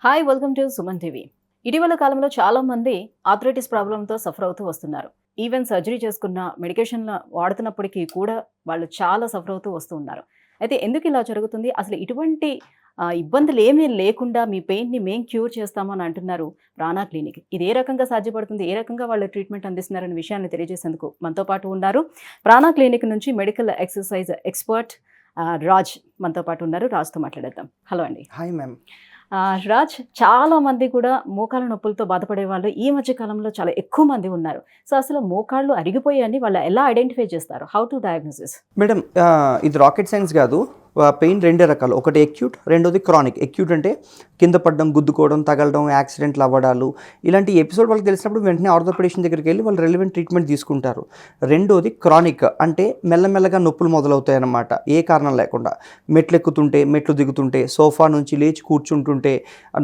Hi welcome to Suman TV. ఇటీవల కాలంలో చాలా మంది ఆర్థరైటిస్ ప్రాబ్లంతో సఫర్ అవుతూ వస్తున్నారు. ఈవెన్ సర్జరీ చేసుకున్న మెడికేషన్ల వాడుతున్నప్పటికీ కూడా వాళ్ళు చాలా సఫర్ అవుతూ వస్తూ ఉన్నారు. అయితే ఎందుకు ఇలా జరుగుతుంది? అసలు ఇటువంటి ఇబ్బందులు ఏమీ లేకుండా మీ పెయిన్ని మేము క్యూర్ చేస్తామని అంటున్నారు ప్రాణ క్లినిక్. ఇది ఏ రకంగా సాధ్యపడుతుంది, ఏ రకంగా వాళ్ళు ట్రీట్మెంట్ అందిస్తున్నారనే విషయాన్ని తెలియజేసేందుకు మనతో పాటు ఉన్నారు. ప్రాణ క్లినిక్ నుంచి మెడికల్ ఎక్సర్సైజ్ ఎక్స్పర్ట్ రాజ్ మనతో పాటు ఉన్నారు. రాజ్తో మాట్లాడేద్దాం. హలో అండి. Hi ma'am. రాజ్, చాలా మంది కూడా మోకాళ్ళ నొప్పులతో బాధపడే వాళ్ళు ఈ మధ్య కాలంలో చాలా ఎక్కువ మంది ఉన్నారు. సో అసలు మోకాళ్ళు అరిగిపోయాయని వాళ్ళు ఎలా ఐడెంటిఫై చేస్తారు? How to diagnosis? మేడం, ఇది రాకెట్ సైన్స్ కాదు. పెయిన్ రెండే రకాలు. ఒకటి ఎక్యూట్, రెండోది క్రానిక్. ఎక్యూట్ అంటే కింద పడడం, గుద్దుకోవడం, తగలడం, యాక్సిడెంట్లు అవ్వడాలు, ఇలాంటి ఎపిసోడ్ వాళ్ళకి తెలిసినప్పుడు వెంటనే ఆర్థోపెడిషన్ దగ్గరికి వెళ్ళి వాళ్ళు రెలవెంట్ ట్రీట్మెంట్ తీసుకుంటారు. రెండోది క్రానిక్ అంటే మెల్లమెల్లగా నొప్పులు మొదలవుతాయి అన్నమాట, ఏ కారణం లేకుండా. మెట్లు ఎక్కుతుంటే, మెట్లు దిగుతుంటే, సోఫా నుంచి లేచి కూర్చుంటుంటే,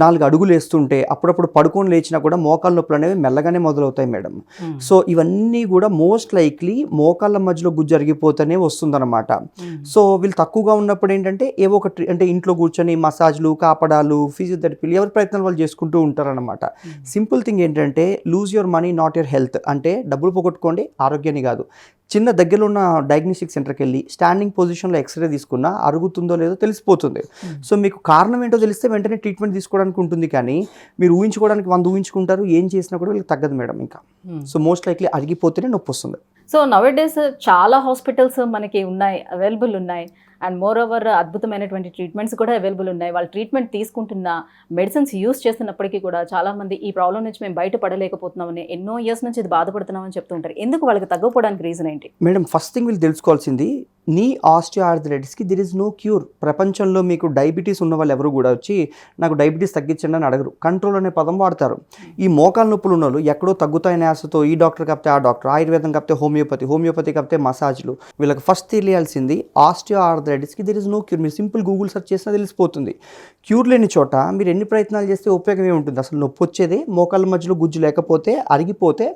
4 అడుగులు వేస్తుంటే, అప్పుడప్పుడు పడుకొని లేచినా కూడా మోకాళ్ళ నొప్పులు అనేవి మెల్లగానే మొదలవుతాయి మేడం. సో ఇవన్నీ కూడా మోస్ట్ లైక్లీ మోకాళ్ళ మధ్యలో గుజ్జు అరిగిపోతేనే వస్తుందన్నమాట. సో వీళ్ళు తక్కువగా ఉన్నప్పుడు ఏంటంటే ఏవో ఒక అంటే ఇంట్లో కూర్చొని మసాజ్లు, కాపడాలు, ఫిజియోథెరపీలు ఎవరి ప్రయత్నాలు వాళ్ళు చేసుకుంటూ ఉంటారనమాట. సింపుల్ థింగ్ ఏంటంటే lose your money not your health. అంటే డబ్బులు పోగొట్టుకోండి, ఆరోగ్యాన్ని కాదు. చిన్న దగ్గరలో ఉన్న డయాగ్నోస్టిక్ సెంటర్కి వెళ్ళి స్టాండింగ్ పొజిషన్లో ఎక్స్రే తీసుకున్నా అరుగుతుందో లేదో తెలిసిపోతుంది. సో మీకు కారణం ఏంటో తెలిస్తే వెంటనే ట్రీట్మెంట్ తీసుకోవడానికి ఉంటుంది. కానీ మీరు ఊహించుకోవడానికి 100 ఊహించుకుంటారు, ఏం చేసినా కూడా వీళ్ళకి తగ్గదు మేడం ఇంకా. సో మోస్ట్ లైక్లీ అరిగిపోతేనే నొప్పి వస్తుంది. సో నవ్ డేస్ చాలా హాస్పిటల్స్ మనకి ఉన్నాయి, అవైలబుల్ ఉన్నాయి. అండ్ మోర్ ఓవర్ అద్భుతమైనటువంటి ట్రీట్మెంట్స్ కూడా అవైలబుల్ ఉన్నాయి. వాళ్ళు ట్రీట్మెంట్ తీసుకుంటున్న, మెడిసిన్స్ యూస్ చేస్తున్నప్పటికీ కూడా చాలామంది ఈ ప్రాబ్లం నుంచి మేము బయటపడలేకపోతున్నామని, ఎన్నో ఇయర్స్ నుంచి ఇది బాధపడుతున్నామని చెప్తూ ఉంటారు. ఎందుకు వాళ్ళకి తగ్గకపోవడానికి రీజన్ ఏంటి? మేడం, ఫస్ట్ థింగ్ వీళ్ళు తెలుసుకోవాల్సింది, నీ ఆస్టియోఆర్థరైటిస్కి దిర్ ఇస్ నో క్యూర్. ప్రపంచంలో మీకు డయాబెటీస్ ఉన్న వాళ్ళు ఎవరు కూడా వచ్చి నాకు డయాబెటీస్ తగ్గించండి అని అడగరు. కంట్రోల్ అనే పదం వాడతారు. ఈ మోకాళ్ళ నొప్పులు ఉన్న వాళ్ళు ఎక్కడో తగ్గుతాయనే ఆశతో ఈ డాక్టర్ కాపితే ఆ డాక్టర్, ఆయుర్వేదం కాపితే హోమియోపతి కాపితే మసాజ్లు. వీళ్ళకి ఫస్ట్ తెలియాల్సింది ఆస్టియోఆర్థరైటిస్కి దిర్ ఇస్ నో క్యూర్. మీరు సింపుల్ గూగుల్ సెర్చ్ చేసినా తెలిసిపోతుంది. క్యూర్ లేని చోట మీరు ఎన్ని ప్రయత్నాలు చేస్తే ఉపయోగం ఏముంటుంది? అసలు నొప్పి వచ్చేదే మోకాళ్ళ మధ్యలో గుజ్జు లేకపోతే, అరిగిపోతే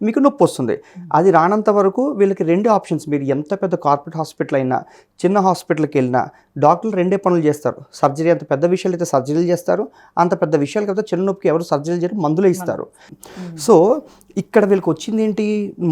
మీకు నొప్పి వస్తుంది. అది రానంత వరకు వీళ్ళకి 2 ఆప్షన్స్. మీరు ఎంత పెద్ద కార్పొరేట్ హాస్పిటల్ అయినా, చిన్న హాస్పిటల్కి వెళ్ళినా డాక్టర్లు 2 పనులు చేస్తారు. సర్జరీ, అంత పెద్ద విషయాలు అయితే సర్జరీలు చేస్తారు, అంత పెద్ద విషయాలు అయితే చిన్న నొప్పికి ఎవరు సర్జరీలు చేయరు, మందులు ఇస్తారు. సో ఇక్కడ వీళ్ళకి వచ్చింది ఏంటి?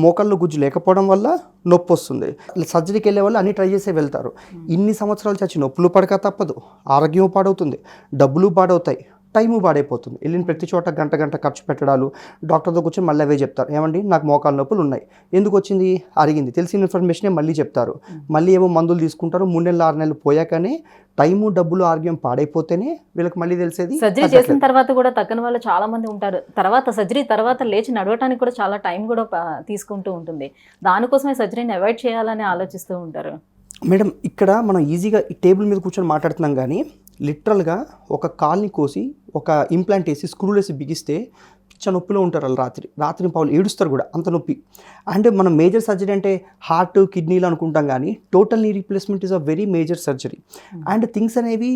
మోకాళ్ళలో గుజ్జు లేకపోవడం వల్ల నొప్పి వస్తుంది. సర్జరీకి వెళ్ళే వాళ్ళు అన్ని ట్రై చేసే వెళ్తారు. ఇన్ని సంవత్సరాలు చచ్చి నొప్పులు పడక తప్పదు, ఆరోగ్యం పాడవుతుంది, డబ్బులు పాడవుతాయి, టైము పాడైపోతుంది. వెళ్ళిన ప్రతి చోట గంట ఖర్చు పెట్టడాలు, డాక్టర్తో కూర్చొని మళ్ళీ అవే చెప్తారు. ఏమండి నాకు మోకాళ్ళ నొప్పులు ఉన్నాయి, ఎందుకు వచ్చింది? అరిగింది. తెలిసిన ఇన్ఫర్మేషనే మళ్ళీ చెప్తారు. మళ్ళీ ఏమో మందులు తీసుకుంటారు. 3 నెలలు 6 నెలలు పోయాకనే టైము, డబ్బులు, ఆరోగ్యం పాడైపోతేనే వీళ్ళకి మళ్ళీ తెలిసేది. సర్జరీ చేసిన తర్వాత కూడా తగ్గని వాళ్ళు చాలా మంది ఉంటారు. తర్వాత సర్జరీ తర్వాత లేచి నడవటానికి కూడా చాలా టైం కూడా తీసుకుంటూ ఉంటుంది. దానికోసమే సర్జరీని అవాయిడ్ చేయాలని ఆలోచిస్తూ ఉంటారు. మేడం, ఇక్కడ మనం ఈజీగా ఈ టేబుల్ మీద కూర్చొని మాట్లాడుతున్నాం, కానీ లిటరల్గా ఒక కాల్ని కోసి ఒక ఇంప్లాంట్ వేసి స్క్రూలు వేసి బిగిస్తే పిచ్చ నొప్పిలో ఉంటారు వాళ్ళు. రాత్రి పావులు ఏడుస్తారు కూడా, అంత నొప్పి. అంటే మనం మేజర్ సర్జరీ అంటే హార్ట్, కిడ్నీలు అనుకుంటాం, కానీ total knee replacement is a very major surgery. And things అనేవి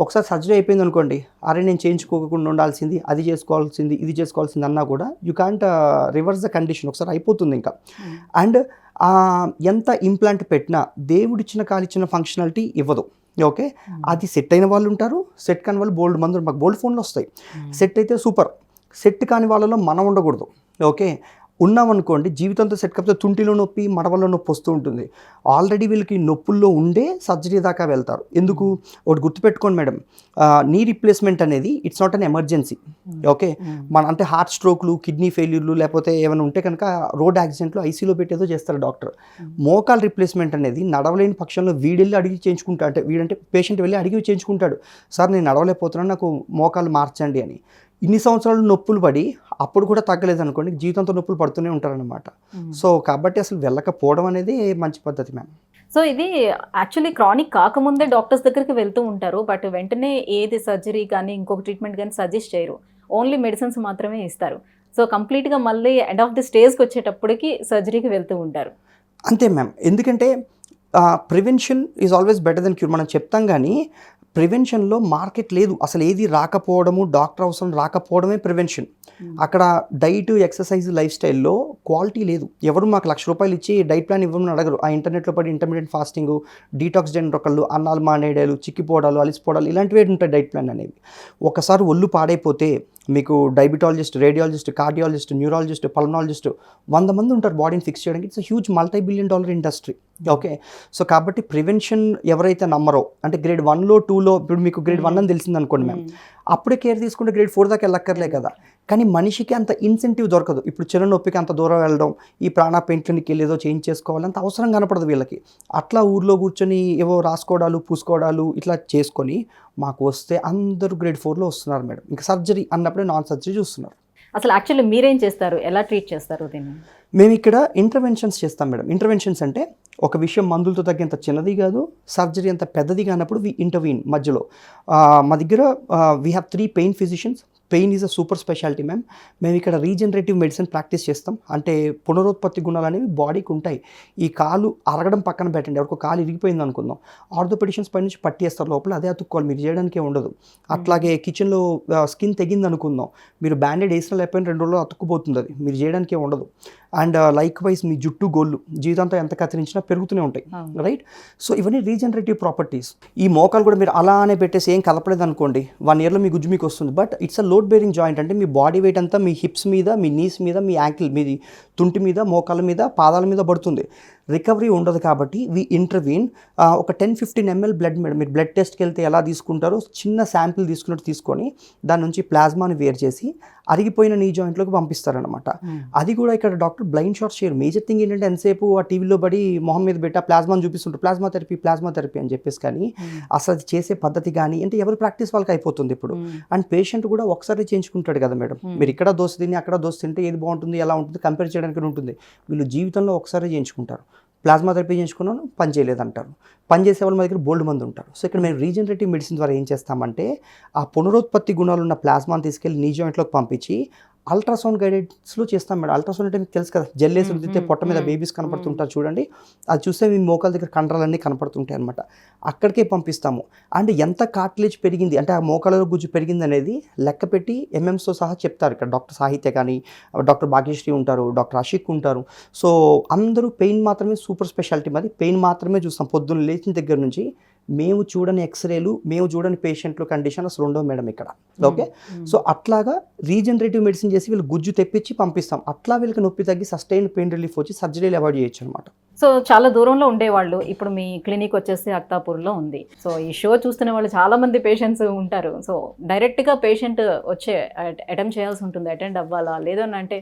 ఒకసారి సర్జరీ అయిపోయింది అనుకోండి, అరే నేను చేయించుకోకుండా ఉండాల్సింది, అది చేసుకోవాల్సింది, ఇది చేసుకోవాల్సింది అన్నా కూడా you can't reverse the condition. ఒకసారి అయిపోతుంది ఇంకా. అండ్ ఎంత ఇంప్లాంట్ పెట్టినా దేవుడిచ్చిన కాలిచ్చిన ఫంక్షనాలిటీ ఇవ్వదు. ఓకే, అది సెట్ అయిన వాళ్ళు ఉంటారు, సెట్ కాని వాళ్ళు బోల్డ్ మంది. మాకు బోల్డ్ ఫోన్లు వస్తాయి. సెట్ అయితే సూపర్, సెట్ కాని వాళ్ళలో మనం ఉండకూడదు. ఓకే, ఉన్నామనుకోండి జీవితంతో సెట్ కాకపోతే తుంటిలో నొప్పి, మడవల్లో నొప్పి వస్తూ ఉంటుంది. ఆల్రెడీ వీళ్ళకి నొప్పుల్లో ఉండే సర్జరీ దాకా వెళ్తారు. ఎందుకు? ఒకటి గుర్తుపెట్టుకోండి మేడం, నీ రీప్లేస్మెంట్ అనేది it's not an emergency. Okay, మన అంటే హార్ట్ స్ట్రోక్లు, కిడ్నీ ఫెయిల్యూర్లు, లేకపోతే ఏమైనా ఉంటే కనుక రోడ్ యాక్సిడెంట్లో ఐసీలో పెట్టేదో చేస్తారు డాక్టర్. మోకాల్ రీప్లేస్మెంట్ అనేది నడవలేని పక్షంలో వీడెళ్ళి అడిగి చేయించుకుంటాడు. అంటే వీడంటే పేషెంట్ వెళ్ళి అడిగి చేయించుకుంటాడు, సార్ నేను నడవలేకపోతున్నాను, నాకు మోకాలు మార్చండి అని. ఇన్ని సంవత్సరాలు నొప్పులు పడి అప్పుడు కూడా తగ్గలేదు అనుకోండి, జీవితంతో నొప్పులు పడుతూనే ఉంటారనమాట. సో కాబట్టి అసలు వెళ్ళకపోవడం అనేది మంచి పద్ధతి మ్యామ్. సో ఇది యాక్చువల్లీ క్రానిక్ కాకముందే డాక్టర్స్ దగ్గరికి వెళ్తూ ఉంటారు, బట్ వెంటనే ఏది సర్జరీ కానీ ఇంకొక ట్రీట్మెంట్ కానీ సజెస్ట్ చేయరు, ఓన్లీ మెడిసిన్స్ మాత్రమే ఇస్తారు. సో కంప్లీట్గా మళ్ళీ ఎండ్ ఆఫ్ ది స్టేజ్కి వచ్చేటప్పటికి సర్జరీకి వెళ్తూ ఉంటారు. అంతే మ్యామ్, ఎందుకంటే prevention is always better than cure మనం చెప్తాం, కానీ ప్రివెన్షన్లో మార్కెట్ లేదు, అసలు ఏది రాకపోవడము, డాక్టర్ అవసరం రాకపోవడమే ప్రివెన్షన్. అక్కడ డైట్, ఎక్సర్సైజ్, లైఫ్ స్టైల్లో క్వాలిటీ లేదు. ఎవరు మాకు ₹1,00,000 ఇచ్చి డైట్ ప్లాన్ ఇవ్వమని అడగరు. ఆ ఇంటర్నెట్లో పడి ఇంటర్మీడియట్ ఫాస్టింగ్, డీటాక్స్ డైట్ ఒకళ్ళు, అన్నాలు మానేయడాలు, చిక్కిపోవడాలు, అలిసిపోవడాలు ఇలాంటివే ఉంటాయి డైట్ ప్లాన్ అనేవి. ఒకసారి ఒళ్ళు పాడైపోతే మీకు diabetologist, radiologist, cardiologist, neurologist, pulmonologist 100 మంది ఉంటారు బాడీని ఫిక్స్ చేయడానికి. It's huge $multi-billion industry. Okay, so కాబట్టి ప్రివెన్షన్ ఎవరైతే నమ్మరో, అంటే గ్రేడ్ 1లో 2లో ఇప్పుడు మీకు గ్రేడ్ 1 అని తెలిసింది అనుకోండి మ్యామ్, అప్పుడే కేర్ తీసుకుంటే గ్రేడ్ 4 దాకా వెళ్ళక్కర్లే కదా. కానీ మనిషికి అంత ఇన్సెంటివ్ దొరకదు. ఇప్పుడు చిన్న నొప్పికి అంత దూరం వెళ్ళడం, ఈ ప్రాణ పెయిన్ క్లినిక్కి వెళ్ళి ఏదో చేంజ్ చేసుకోవాలి అంత అవసరం కనపడదు వీళ్ళకి. అట్లా ఊర్లో కూర్చొని ఏవో రాసుకోవడాలు, పూసుకోవడాలు ఇట్లా చేసుకొని మాకు వస్తే అందరూ గ్రేడ్ 4లో వస్తున్నారు మేడం. ఇంకా సర్జరీ అన్నప్పుడే నాన్ సర్జరీ చూస్తున్నారు. అసలు యాక్చువల్లీ మీరేం చేస్తారు, ఎలా ట్రీట్ చేస్తారు దీన్ని? మేము ఇక్కడ ఇంటర్వెన్షన్స్ చేస్తాం మేడం. ఇంటర్వెన్షన్స్ అంటే ఒక విషయం మందులతో తగ్గేంత చిన్నది కాదు, సర్జరీ అంత పెద్దది కానప్పుడు వి ఇంటర్వీన్ మధ్యలో. మా దగ్గర we have 3 pain physicians. Pain is a super speciality ma'am. మేము ఇక్కడ రీజనరేటివ్ మెడిసిన్ ప్రాక్టీస్ చేస్తాం. అంటే పునరుత్పత్తి గుణాలు అనేవి బాడీకి ఉంటాయి. ఈ కాలు అరగడం పక్కన పెట్టండి, ఎవరికో కాలు ఇరిగిపోయింది అనుకుందాం, ఆర్థోపెడిషన్స్ పై నుంచి పట్టి వేస్తారు లోపల, అదే అతుక్కోవాలి, మీరు చేయడానికే ఉండదు. అట్లాగే కిచెన్లో స్కిన్ తెగింది అనుకుందాం, మీరు బ్యాండేడ్ వేసిన లేకపోయినా 2 రోజుల్లో అతుక్కుపోతుంది, అది మీరు చేయడానికే ఉండదు. అండ్ లైక్ వైజ్ మీ జుట్టు, గోళ్ళు జీవితంతో ఎంత కత్తిరించినా పెరుగుతూనే ఉంటాయి, రైట్? సో ఇవన్నీ రీజనరేటివ్ ప్రాపర్టీస్. ఈ మోకాలు కూడా మీరు అలానే పెట్టేసి ఏం కలపలేదు అనుకోండి, 1 ఇయర్లో మీ గుజ్జు మీకు వస్తుంది. But it's a load bearing joint. అంటే మీ బాడీ వెయిట్ అంతా మీ హిప్స్ మీద, మీ నీస్ మీద, మీ యాంకిల్, మీ తుంటి మీద, మోకాల మీద, పాదాల మీద పడుతుంది. రికవరీ ఉండదు. కాబట్టి వి ఇంటర్వీన్. ఒక 10-15 ml బ్లడ్ మేడం, మీరు బ్లడ్ టెస్ట్కి వెళ్తే ఎలా తీసుకుంటారో చిన్న శాంపిల్ తీసుకున్నట్టు తీసుకొని దాని నుంచి ప్లాస్మాని వేరు చేసి అరిగిపోయిన నీ జాయింట్లోకి పంపిస్తారనమాట. అది కూడా ఇక్కడ డాక్టర్ బ్లైండ్ షాట్స్ చేయరు. మేజర్ థింగ్ ఏంటంటే ఎంతసేపు ఆ టీవీలో పడి మొహం మీద పెట్టి ఆ ప్లాస్మాని చూపిస్తుంటారు, ప్లాస్మా థెరపీ అని చెప్పేసి. కానీ అసలు అది చేసే పద్ధతి కానీ అంటే ఎవరి ప్రాక్టీస్ వాళ్ళకి అయిపోతుంది ఇప్పుడు. అండ్ పేషెంట్ కూడా ఒకసారి చేయించుకుంటాడు కదా మేడం. మీరు ఇక్కడ దోశ తిని అక్కడ దోశ తింటే ఏది బాగుంటుంది, ఎలా ఉంటుంది కంపేర్ చేయడానికి ఉంటుంది. వీళ్ళు జీవితంలో ఒకసారి చేయించుకుంటారు. ప్లాస్మా థెరపీ చేయించుకున్నాను, పని చేయలేదంటారు. పని చేసే వాళ్ళు మా దగ్గర బోల్డ్ మంది ఉంటారు. సో ఇక్కడ మేము రీజనరేటివ్ మెడిసిన్ ద్వారా ఏం చేస్తామంటే ఆ పునరుత్పత్తి గుణాలు ఉన్న ప్లాస్మాని తీసుకెళ్ళి నీ జాయింట్లోకి పంపించి అల్ట్రాసౌండ్ గైడెన్స్లో చేస్తాం మేడం. అల్ట్రాసౌండ్ అంటే మీకు తెలుసు కదా, జెల్లేసి రుద్దితే పొట్ట మీద బేబీస్ కనపడుతుంటారు చూడండి, అది చూస్తే మీ మోకాల దగ్గర కండరాలన్నీ కనపడుతుంటాయి అనమాట. అక్కడికే పంపిస్తాము. అండ్ ఎంత కార్టిలేజ్ పెరిగింది అంటే ఆ మోకాలలో గుజ్జు పెరిగింది అనేది లెక్క పెట్టి ఎంఎంస్తో సహా చెప్తారు. ఇక్కడ డాక్టర్ సాహిత్య కానీ, డాక్టర్ భాగ్యశ్రీ ఉంటారు, డాక్టర్ అషిక్ ఉంటారు. సో అందరూ పెయిన్ మాత్రమే సూపర్ స్పెషాలిటీ మాది. పెయిన్ మాత్రమే చూస్తాం పొద్దున్న లేచిన దగ్గర నుంచి. మేము చూడని ఎక్స్రేలు, మేము చూడని పేషెంట్లు కండిషన్ అసలు ఉండవు మేడం ఇక్కడ. ఓకే, సో అట్లాగా రీజనరేటివ్ మెడిసిన్ చేసి వీళ్ళు గుజ్జు తెప్పించి పంపిస్తాం. అట్లా వీళ్ళకి నొప్పి తగ్గి సస్టైన్ పెయిన్ రిలీఫ్ వచ్చి సర్జరీలు అవాయిడ్ చేయొచ్చు అనమాట. సో చాలా దూరంలో ఉండేవాళ్ళు ఇప్పుడు మీ క్లినిక్ వచ్చేసి అక్తాపూర్లో ఉంది. సో ఈ షో చూస్తున్న వాళ్ళు చాలా మంది పేషెంట్స్ ఉంటారు. సో డైరెక్ట్గా పేషెంట్ వచ్చే అటెంప్ట్ చేయాల్సి ఉంటుంది, అటెండ్ అవ్వాలా లేదంటే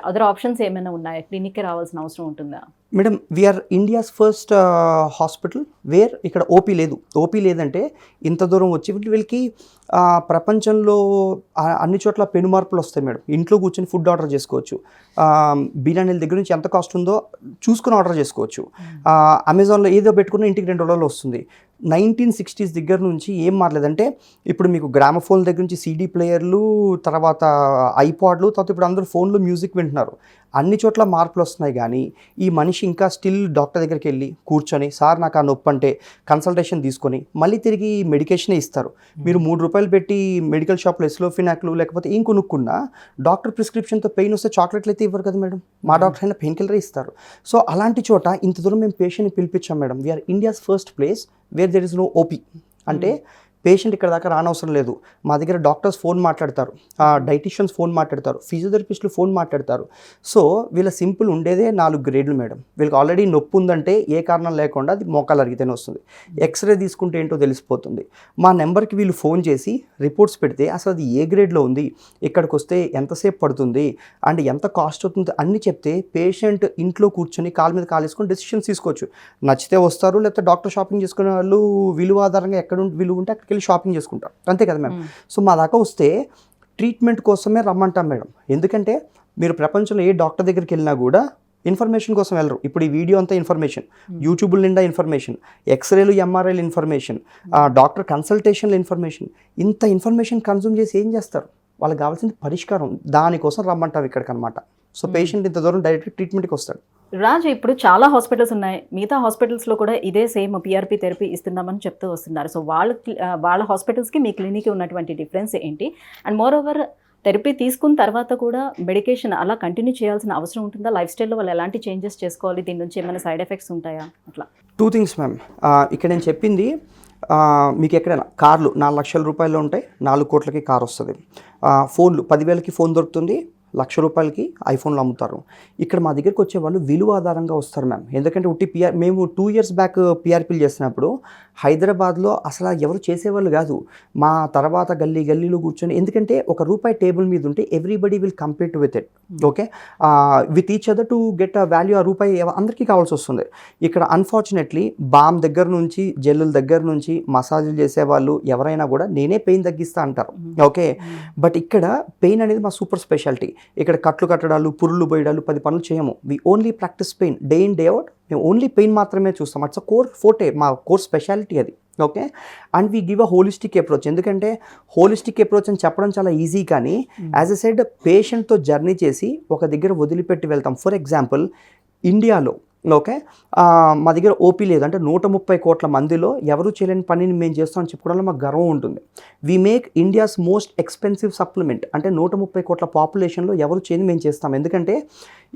అదర్ ఆప్షన్స్ ఏమైనా ఉన్నాయా, క్లినిక్కి రావాల్సిన అవసరం ఉంటుందా? Madam, we are India's first hospital where ఇక్కడ ఓపీ లేదు. ఓపీ లేదంటే ఇంత దూరం వచ్చి వీళ్ళకి ప్రపంచంలో అన్ని చోట్ల పెను మార్పులు వస్తాయి మేడం. ఇంట్లో కూర్చొని ఫుడ్ ఆర్డర్ చేసుకోవచ్చు. బిర్యానీల దగ్గర నుంచి ఎంత కాస్ట్ ఉందో చూసుకుని ఆర్డర్ చేసుకోవచ్చు. అమెజాన్లో ఏదో పెట్టుకున్న ఇంటికి $2 వస్తుంది. 1960s దగ్గర నుంచి ఏం మారలేదంటే ఇప్పుడు మీకు గ్రామఫోన్ దగ్గర నుంచి సీడీ ప్లేయర్లు, తర్వాత ఐపాడ్లు, తర్వాత ఇప్పుడు అందరూ ఫోన్లో మ్యూజిక్ వింటున్నారు. అన్ని చోట్ల మార్పులు వస్తున్నాయి. కానీ ఈ మనిషి ఇంకా స్టిల్ డాక్టర్ దగ్గరికి వెళ్ళి కూర్చొని సార్ నాకు ఆ నొప్పి అంటే కన్సల్టేషన్ తీసుకొని మళ్ళీ తిరిగి మెడికేషనే ఇస్తారు. మీరు ₹3 పెట్టి మెడికల్ షాప్లో ఎస్లోఫినాక్లు లేకపోతే ఏం కొనుక్కున్నా డాక్టర్ ప్రిస్క్రిప్షన్తో పెయిన్ వస్తే చాక్లెట్లు అయితే ఇవ్వరు కదా మేడం. మా డాక్టర్ అయినా పెయిన్ కిల్లరే ఇస్తారు. సో అలాంటి చోట ఇంత దూరం మేము పేషెంట్ని పిలిపించాం madam. We are India's first place where there is no OP. అంటే పేషెంట్ ఇక్కడ దాకా రానవసరం లేదు. మా దగ్గర డాక్టర్స్ ఫోన్ మాట్లాడతారు, డైటీషియన్స్ ఫోన్ మాట్లాడతారు, ఫిజియోథెరపిస్టులు ఫోన్ మాట్లాడతారు. సో వీళ్ళ సింపుల్ ఉండేదే 4 గ్రేడ్లు మేడం. వీళ్ళకి ఆల్రెడీ నొప్పి ఉందంటే ఏ కారణం లేకుండా అది మోకాలు అరిగితేనే వస్తుంది. ఎక్స్రే తీసుకుంటే ఏంటో తెలిసిపోతుంది. మా నెంబర్కి వీళ్ళు ఫోన్ చేసి రిపోర్ట్స్ పెడితే అసలు అది ఏ గ్రేడ్లో ఉంది, ఇక్కడికి వస్తే ఎంతసేపు పడుతుంది అండ్ ఎంత కాస్ట్ అవుతుంది అన్నీ చెప్తే పేషెంట్ ఇంట్లో కూర్చొని కాలు మీద కాలేసుకొని డెసిషన్స్ తీసుకోవచ్చు. నచ్చితే వస్తారు, లేకపోతే డాక్టర్ షాపింగ్ చేసుకునే వాళ్ళు విలువ ఆధారంగా ఎక్కడ విలువ ఉంటే అక్కడికి వెళ్ళి షాపింగ్ చేసుకుంటారు. అంతే కదా మ్యామ్. సో మా దాకా వస్తే ట్రీట్మెంట్ కోసమే రమ్మంటాం మేడం. ఎందుకంటే మీరు ప్రపంచంలో ఏ డాక్టర్ దగ్గరికి వెళ్ళినా కూడా ఇన్ఫర్మేషన్ కోసం వెళ్ళరు. ఇప్పుడు ఈ వీడియో అంతా ఇన్ఫర్మేషన్, యూట్యూబ్ల నిండా ఇన్ఫర్మేషన్, ఎక్స్రేలు, ఎంఆర్ఐలు ఇన్ఫర్మేషన్, డాక్టర్ కన్సల్టేషన్ల ఇన్ఫర్మేషన్. ఇంత ఇన్ఫర్మేషన్ కన్జ్యూమ్ చేసి ఏం చేస్తారు? వాళ్ళకి కావాల్సింది పరిష్కారం. దానికోసం రమ్మంటాం ఇక్కడికి అనమాట. సో పేషెంట్ ఇంత దూరం డైరెక్ట్ ట్రీట్మెంట్కి వస్తాడు. రాజ్, ఇప్పుడు చాలా హాస్పిటల్స్ ఉన్నాయి, మిగతా హాస్పిటల్స్లో కూడా ఇదే సేమ్ పిఆర్పి థెరపీ ఇస్తున్నామని చెప్తూ వస్తున్నారు. సో వాళ్ళ హాస్పిటల్స్కి మీ క్లినిక్కి ఉన్నటువంటి డిఫరెన్స్ ఏంటి? అండ్ మోర్ ఓవర్ థెరపీ తీసుకున్న తర్వాత కూడా మెడికేషన్ అలా కంటిన్యూ చేయాల్సిన అవసరం ఉంటుందా? లైఫ్ స్టైల్లో వాళ్ళు ఎలాంటి చేంజెస్ చేసుకోవాలి? దీని నుంచి ఏమైనా సైడ్ ఎఫెక్ట్స్ ఉంటాయా? అట్లా 2 things మ్యామ్. ఇక్కడ నేను చెప్పింది మీకు ఎక్కడైనా కార్లు 4 లక్షల రూపాయలు ఉంటాయి, 4 కోట్లకి కార్ వస్తుంది. ఫోన్లు 10,000కి ఫోన్ దొరుకుతుంది, 1,00,000 రూపాయలకి ఐఫోన్లు అమ్ముతారు. ఇక్కడ మా దగ్గరికి వచ్చే వాళ్ళు విలువ ఆధారంగా వస్తారు మ్యామ్. ఎందుకంటే మేము 2 years బ్యాక్ పిఆర్పీలు చేసినప్పుడు హైదరాబాద్లో అసలు ఎవరు చేసేవాళ్ళు కాదు. మా తర్వాత గల్లీలో కూర్చొని, ఎందుకంటే ₹1 టేబుల్ మీద ఉంటే everybody will compete with it. Okay, with each other to get a value. ఆ రూపాయి అందరికీ కావాల్సి వస్తుంది. ఇక్కడ అన్ఫార్చునేట్లీ బామ్ దగ్గర నుంచి, జెల్లుల దగ్గర నుంచి, మసాజులు చేసేవాళ్ళు ఎవరైనా కూడా నేనే పెయిన్ తగ్గిస్తా అంటారు. ఓకే, బట్ ఇక్కడ పెయిన్ అనేది మా సూపర్ స్పెషాలిటీ. ఇక్కడ కట్లు కట్టడాలు, పురుళ్ళు పోయడాలు 10 పనులు చేయము. We only practise pain day in day out. మేము ఓన్లీ పెయిన్ మాత్రమే చూస్తాం. అట్స్ కోర్ ఫోర్టే, మా కోర్ స్పెషాలిటీ అది. Okay, and we give a holistic approach. ఎందుకంటే హోలిస్టిక్ అప్రోచ్ అని చెప్పడం చాలా ఈజీ, కానీ యాజ్ ఎ సైడ్ పేషెంట్తో జర్నీ చేసి ఒక దగ్గర వదిలిపెట్టి వెళ్తాం. ఫర్ ఎగ్జాంపుల్ ఇండియాలో ఓకే, మా దగ్గర ఓపీ లేదు అంటే 130 కోట్ల మందిలో ఎవరు చేయలేని పనిని మేము చేస్తామని చెప్పుకోవడంలో మాకు గర్వం ఉంటుంది. We make India's most expensive supplement. అంటే 130 కోట్ల పాపులేషన్లో ఎవరు చేయని మేము చేస్తాం. ఎందుకంటే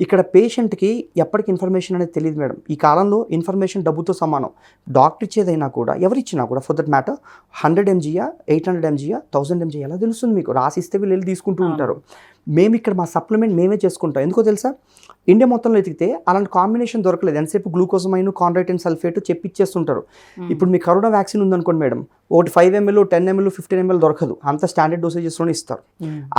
ఇక్కడ పేషెంట్కి ఎప్పటికి ఇన్ఫర్మేషన్ అనేది తెలియదు మేడం. ఈ కాలంలో ఇన్ఫర్మేషన్ డబ్బుతో సమానం. డాక్టర్ ఇచ్చేదైనా కూడా, ఎవరిచ్చినా కూడా ఫర్ దట్ మ్యాటర్, 100 mgయా 800 mgయా 1000 mg ఎలా తెలుస్తుంది మీకు? రాసిస్తే వీళ్ళు వెళ్ళి తీసుకుంటూ ఉంటారు. మేము ఇక్కడ మా సప్లిమెంట్ మేమే చేసుకుంటాం. ఎందుకో తెలుసా, ఇండియా మొత్తంలో ఎతికితే అలాంటి కాంబినేషన్ దొరకలేదు. ఎంతసేపు గ్లూకోజమైన్, కాండ్రైటిన్ సల్ఫేట్ చెప్పిచ్చేస్తుంటారు. ఇప్పుడు మీ కరోనా వ్యాక్సిన్ ఉందనుకోండి మేడం, ఒకటి 5 ml, 10 ml, 15 ml దొరకదు. అంత స్టాండర్డ్ డోసేజెస్లోనే ఇస్తారు.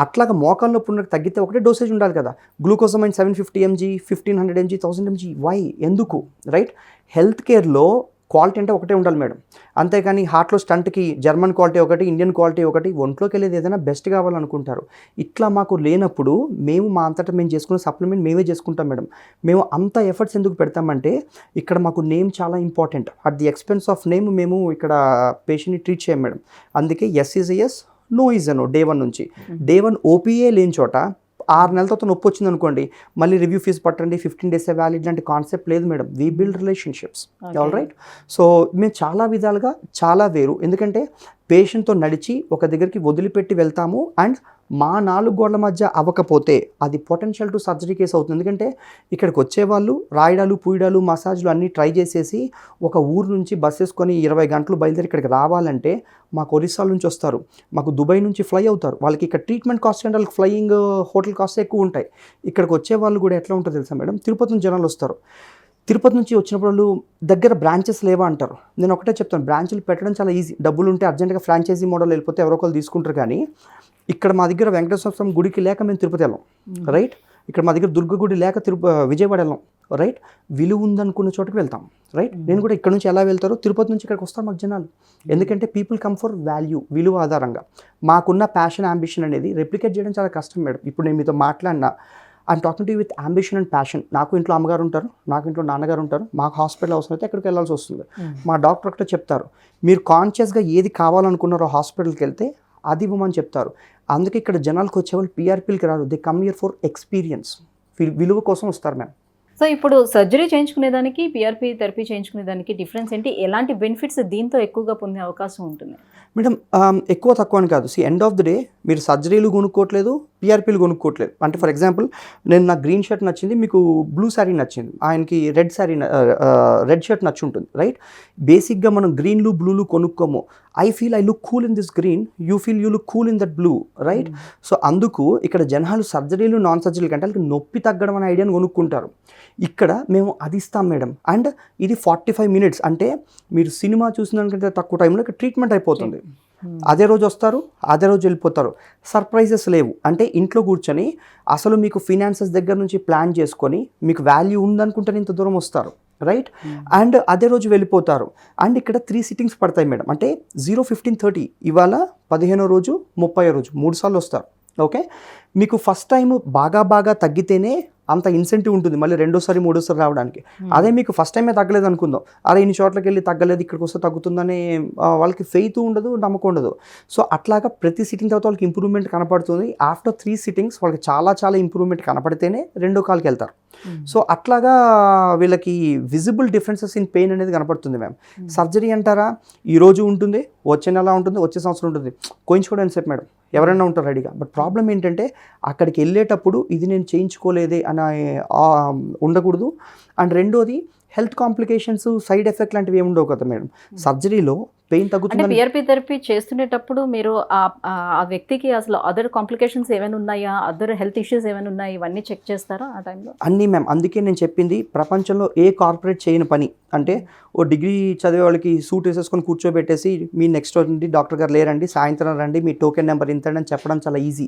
అట్లాగా మోకాల్లో పుండ్రకు తగ్గితే ఒకటే డోసేజ్ ఉండాలి కదా. Glucosamine 750 mg, 1500 mg, 1000 mg. Why? ఎందుకు? రైట్, హెల్త్ కేర్లో క్వాలిటీ అంటే ఒకటే ఉండాలి మేడం. అంతేకాని హార్ట్లో స్టంట్కి జర్మన్ క్వాలిటీ ఒకటి, ఇండియన్ క్వాలిటీ ఒకటి, ఒంట్లోకి వెళ్ళేది ఏదైనా బెస్ట్ కావాలనుకుంటారు. ఇట్లా మాకు లేనప్పుడు మేము మా అంతటా మేము చేసుకున్న సప్లిమెంట్ మేమే చేసుకుంటాం మేడం. మేము అంత ఎఫర్ట్స్ ఎందుకు పెడతామంటే ఇక్కడ మాకు నేమ్ చాలా important. At the expense of name మేము ఇక్కడ పేషెంట్ని ట్రీట్ చేయం మేడం. అందుకే yes is yes, no is no. Day 1 నుంచి డే 1 ఓపీఏ లేని చోట 6 నెలల తర్వాత నొప్పి వచ్చింది అనుకోండి, మళ్ళీ రివ్యూ ఫీజు పట్టండి, 15 days వ్యాలిడ్ లాంటి కాన్సెప్ట్ లేదు madam. We build relationships. All right. So మేము చాలా విధాలుగా చాలా వేరు. ఎందుకంటే పేషెంట్తో నడిచి ఒక దగ్గరికి వదిలిపెట్టి వెళ్తాము. అండ్ మా 4 గోడల మధ్య అవ్వకపోతే అది పొటెన్షియల్ టు సర్జరీ కేసు అవుతుంది. ఎందుకంటే ఇక్కడికి వచ్చేవాళ్ళు రాయడాలు, పూయడాలు, మసాజ్లు అన్నీ ట్రై చేసేసి ఒక ఊరు నుంచి బస్ వేసుకొని 20 గంటలు బయలుదేరి ఇక్కడికి రావాలంటే మాకు ఒరిస్సా నుంచి వస్తారు, మాకు దుబాయ్ నుంచి ఫ్లై అవుతారు. వాళ్ళకి ఇక్కడ ట్రీట్మెంట్ కాస్ట్ కంటే వాళ్ళకి ఫ్లయింగ్, హోటల్ కాస్ట్ ఎక్కువ ఉంటాయి. ఇక్కడికి వచ్చే వాళ్ళు కూడా ఎట్లా ఉంటుందో తెలుసా మేడం, తిరుపతి నుంచి జనాలు వస్తారు. తిరుపతి నుంచి వచ్చినప్పుడు వాళ్ళు దగ్గర బ్రాంచెస్ లేవా అంటారు. నేను ఒకటే చెప్తాను, బ్రాంచ్లు పెట్టడం చాలా ఈజీ. డబ్బులు ఉంటే అర్జెంట్గా ఫ్రాంచైజీ మోడల్ వెళ్ళిపోతే ఎవరో ఒకరు తీసుకుంటారు. కానీ ఇక్కడ మా దగ్గర వెంకటేశ్వర స్వామి గుడికి లేక మేము తిరుపతి వెళ్ళాం. రైట్, ఇక్కడ మా దగ్గర దుర్గ గుడి లేక విజయవాడ వెళ్ళాం. రైట్, విలువ ఉందనుకున్న చోటుకి వెళ్తాం. రైట్, నేను కూడా ఇక్కడ నుంచి ఎలా వెళ్తారో తిరుపతి నుంచి ఇక్కడికి వస్తారు మాకు జనాలు. ఎందుకంటే పీపుల్ కమ్ ఫర్ వాల్యూ, విలువ ఆధారంగా. మాకున్న ప్యాషన్, అంబిషన్ అనేది రెప్లికేట్ చేయడం చాలా కష్టం మేడం. ఇప్పుడు నేను మీతో మాట్లాడినా I'm talking to with ambition and passion. నాకు ఇంట్లో అమ్మగారు ఉంటారు, నాకు ఇంట్లో నాన్నగారు ఉంటారు. మాకు హాస్పిటల్ అవసరం అయితే ఎక్కడికి వెళ్ళాల్సి వస్తుంది. మా డాక్టర్ ఒకటే చెప్తారు, మీరు కాన్షియస్గా ఏది కావాలనుకున్నారో హాస్పిటల్కి వెళ్తే అది ఇవ్వమని చెప్తారు. అందుకే ఇక్కడ జనాలకు వచ్చేవాళ్ళు పిఆర్పీలకి రారు. They come here for experience, విలువ కోసం వస్తారు మ్యామ్. సో ఇప్పుడు సర్జరీ చేయించుకునేదానికి, పిఆర్పి థెరపీ చేయించుకునేదానికి డిఫరెన్స్ ఏంటి? ఎలాంటి బెనిఫిట్స్ దీంతో ఎక్కువగా పొందే అవకాశం ఉంటుంది? మేడం ఎక్కువ తక్కువ అని కాదు. ఎండ్ ఆఫ్ ది డే మీరు సర్జరీలు కొనుక్కోవట్లేదు, పిఆర్పీలు కొనుక్కోవట్లేదు. అంటే ఫర్ ఎగ్జాంపుల్ నేను నాకు గ్రీన్ షర్ట్ నచ్చింది, మీకు బ్లూ శారీ నచ్చింది, ఆయనకి రెడ్ షర్ట్ నచ్చి ఉంటుంది. రైట్, బేసిక్గా మనం గ్రీన్లు బ్లూలు కొనుక్కోము. I feel I look cool in this green, you feel you look cool in that blue. Right, so అందుకు ఇక్కడ జనాలు సర్జరీలు, నాన్ సర్జరీలు కంటే వాళ్ళకి నొప్పి తగ్గడం అనే ఐడియాని కొనుక్కుంటారు. ఇక్కడ మేము అది ఇస్తాం మేడం. అండ్ ఇది 45 minutes, అంటే మీరు సినిమా చూసిన దానికంటే తక్కువ టైంలో ఇక్కడ ట్రీట్మెంట్ అయిపోతుంది. అదే రోజు వస్తారు, అదే రోజు వెళ్ళిపోతారు. సర్ప్రైజెస్ లేవు. అంటే ఇంట్లో కూర్చొని అసలు మీకు ఫినాన్సెస్ దగ్గర నుంచి ప్లాన్ చేసుకొని మీకు వాల్యూ ఉందనుకుంటే ఇంత దూరం వస్తారు. రైట్, అండ్ అదే రోజు వెళ్ళిపోతారు. అండ్ ఇక్కడ 3 sittings పడతాయి మేడం. అంటే 0, 15, 30, ఇవాళ 15వ రోజు, 30వ రోజు 3 సార్లు వస్తారు. ఓకే, మీకు ఫస్ట్ టైం బాగా తగ్గితేనే అంత ఇన్సెంటివ్ ఉంటుంది మళ్ళీ రెండోసారి మూడోసారి రావడానికి. అదే మీకు ఫస్ట్ టైమే తగ్గలేదు అనుకుందాం, అరే ఇన్ని చోట్లకి వెళ్ళి తగ్గలేదు ఇక్కడికి వస్తే తగ్గుతుందని వాళ్ళకి ఫెయిత్ ఉండదు, నమ్మకం ఉండదు. సో అట్లాగా ప్రతి సిట్టింగ్ తర్వాత వాళ్ళకి ఇంప్రూవ్మెంట్ కనపడుతుంది. ఆఫ్టర్ 3 సిట్టింగ్స్ వాళ్ళకి చాలా ఇంప్రూవ్మెంట్ కనపడితేనే రెండో కాల్కి వెళ్తారు. సో అట్లాగా వీళ్ళకి విజిబుల్ డిఫరెన్సెస్ ఇన్ పెయిన్ అనేది కనపడుతుంది మ్యామ్. సర్జరీ అంటారా, ఈరోజు ఉంటుంది, వచ్చే నెల ఉంటుంది, వచ్చే సంవత్సరం ఉంటుంది, కోయించుకోవడానికి సేపు మేడం ఎవరైనా ఉంటారు రెడీగా. బట్ ప్రాబ్లం ఏంటంటే అక్కడికి వెళ్ళేటప్పుడు ఇది నేను చేయించుకోలేదే అని ఉండకూడదు. అండ్ రెండోది హెల్త్ కాంప్లికేషన్స్, సైడ్ ఎఫెక్ట్ లాంటివి ఏమి ఉండవు కదా మేడం. సర్జరీలో పెయిన్ అంటే తగ్గుతుంది. పిఆర్పి థెరపీ చేస్తునేటప్పుడు మీరు ఆ వ్యక్తికి అసలు అదర్ కాంప్లికేషన్స్ ఏమైనా ఉన్నాయా, అదర్ హెల్త్ ఇష్యూస్ ఏమైనా ఉన్నాయా, ఇవన్నీ చెక్ చేస్తారా ఆ టైంలో? అన్నీ మ్యామ్. అందుకే నేను చెప్పింది ప్రపంచంలో ఏ కార్పొరేట్ చేయని పని. అంటే ఓ డిగ్రీ చదివే వాళ్ళకి సూట్ వేసేసుకొని కూర్చోబెట్టేసి మీ నెక్స్ట్ నుండి డాక్టర్ గారు లేరండి, సాయంత్రం రండి, మీ టోకెన్ నెంబర్ ఇంతండి అని చెప్పడం చాలా ఈజీ.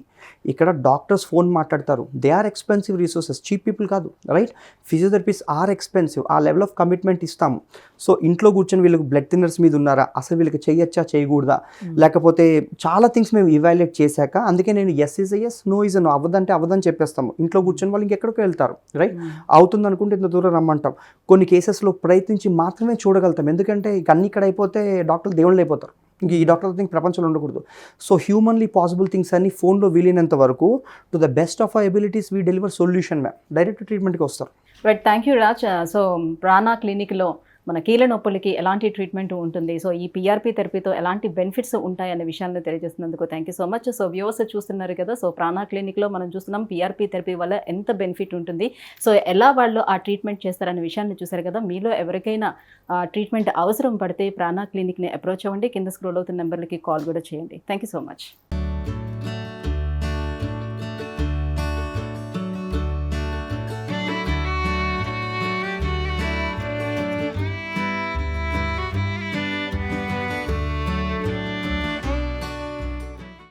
ఇక్కడ డాక్టర్స్ ఫోన్ మాట్లాడతారు. They are expensive resources, cheap people కాదు, రైట్? Physiotherapies are expensive. ఆ లెవెల్ ఆఫ్ కమిట్మెంట్ ఇస్తాము. సో ఇంట్లో కూర్చొని వీళ్ళకి బ్లడ్ థిన్నర్స్ మీద ఉన్నారా, అసలు వీళ్ళకి చేయొచ్చా చేయకూడదా, లేకపోతే చాలా థింగ్స్ మేము ఇవాల్యుయేట్ చేశాక, అందుకే నేను yes is yes, no is no, అవ్వదంటే అవ్వదని చెప్పేస్తాము. ఇంట్లో కూర్చొని వాళ్ళు ఇంకెక్కడికి వెళ్తారు, రైట్? అవుతుంది అనుకుంటే ఇంత దూరం రమ్మంటాం. కొన్ని కేసెస్లో ప్రయత్నించి మాత్రమే చూడగలుగుతాం. ఎందుకంటే ఇక అన్ని ఇక్కడ అయిపోతే డాక్టర్లు దేవుళ్ళు అయిపోతారు. ఇంక ఈ డాక్టర్ థింగ్ ప్రపంచంలో ఉండకూడదు. సో హ్యూమన్లీ పాసిబుల్ థింగ్స్ అన్ని ఫోన్లో వీలైనంత వరకు to the best of our abilities we deliver solution ma'am. Direct ట్రీట్మెంట్కి వస్తారు. Right, thank you Raj. So Prana క్లినిక్లో మన కీళ్ళ నొప్పులకి ఎలాంటి ట్రీట్మెంట్ ఉంటుంది, సో ఈ పిఆర్పి థెరపీతో ఎలాంటి బెనిఫిట్స్ ఉంటాయనే విషయాన్ని తెలియజేస్తున్నందుకు thank you so much. So viewers చూస్తున్నారు కదా, సో ప్రాణ క్లినిక్లో మనం చూస్తున్నాం పిఆర్పి థెరపీ వల్ల ఎంత బెనిఫిట్ ఉంటుంది, సో ఎలా వాళ్ళు ఆ ట్రీట్మెంట్ చేస్తారనే విషయాన్ని చూసారు కదా. మీలో ఎవరికైనా ట్రీట్మెంట్ అవసరం పడితే ప్రాణ క్లినిక్ని అప్రోచ్ అవ్వండి. కింద స్క్రోల్ అవుతున్న నెంబర్లకి కాల్ కూడా చేయండి. Thank you so much.